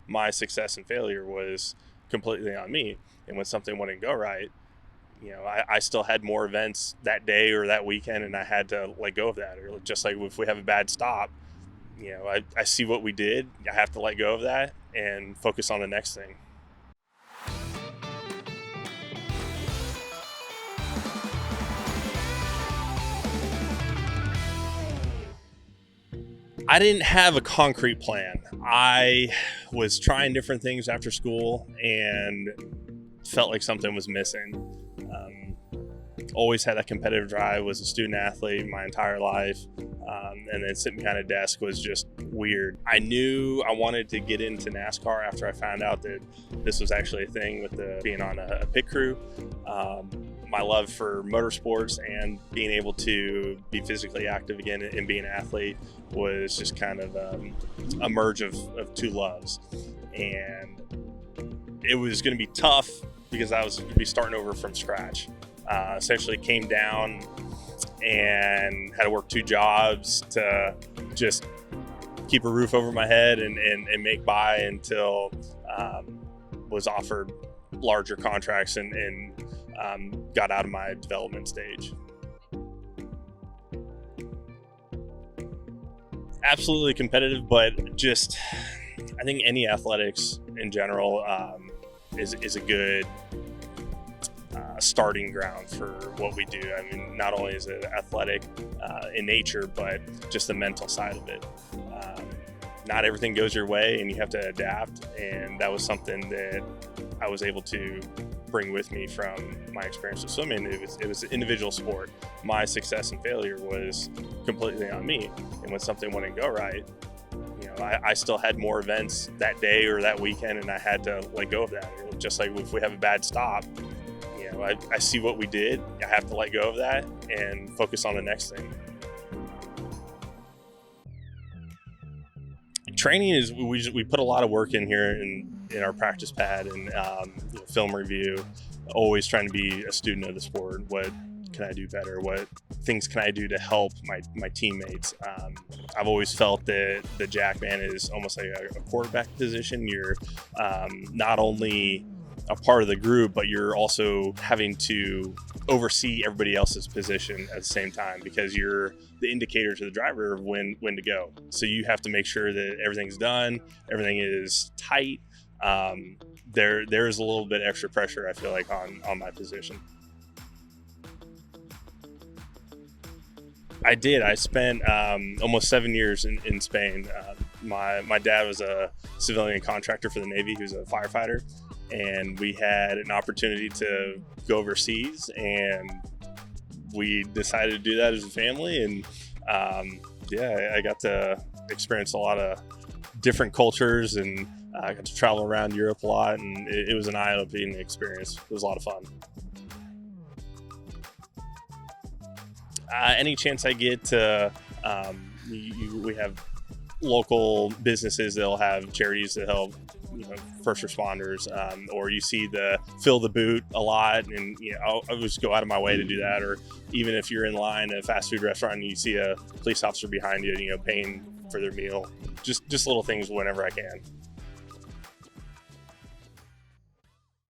my success and failure was completely on me. And when something wouldn't go right, I still had more events that day or that weekend, and I had to let go of that. Or just like if we have a bad stop, I see what we did. I have to let go of that and focus on the next thing. I didn't have a concrete plan. I was trying different things after school and felt like something was missing. Always had a competitive drive, was a student athlete my entire life, and then sitting behind a desk was just weird. I knew I wanted to get into NASCAR after I found out that this was actually a thing with being on a pit crew. My love for motorsports and being able to be physically active again and being an athlete was just kind of a merge of two loves. And it was going to be tough because I was going to be starting over from scratch. Essentially came down and had to work 2 jobs to just keep a roof over my head and make by until was offered larger contracts and got out of my development stage. Absolutely competitive, but just I think any athletics in general is a good starting ground for what we do. I mean, not only is it athletic in nature, but just the mental side of it. Not everything goes your way and you have to adapt, and that was something that I was able to bring with me from my experience with swimming. It was an individual sport. My success and failure was completely on me, and when something wouldn't go right, I still had more events that day or that weekend, and I had to let go of that. Just like if we have a bad stop, I see what we did. I have to let go of that and focus on the next thing. Training is we put a lot of work in here in our practice pad and film review. Always trying to be a student of the sport. What can I do better? What things can I do to help my teammates? I've always felt that the jackman is almost like a quarterback position. You're not only a part of the group, but you're also having to oversee everybody else's position at the same time, because you're the indicator to the driver of when to go. So you have to make sure that everything's done, everything is tight. There is a little bit extra pressure, I feel like, on my position. I did. I spent almost 7 years in Spain. My dad was a civilian contractor for the Navy. He was a firefighter. And we had an opportunity to go overseas, and we decided to do that as a family. And I got to experience a lot of different cultures, and I got to travel around Europe a lot, and it was an eye-opening experience. It was a lot of fun. Any chance I get to, we have local businesses that'll have charities that help first responders, or you see the fill the boot a lot, and I'll just go out of my way to do that. Or even if you're in line at a fast food restaurant and you see a police officer behind you, paying for their meal, just little things whenever I can.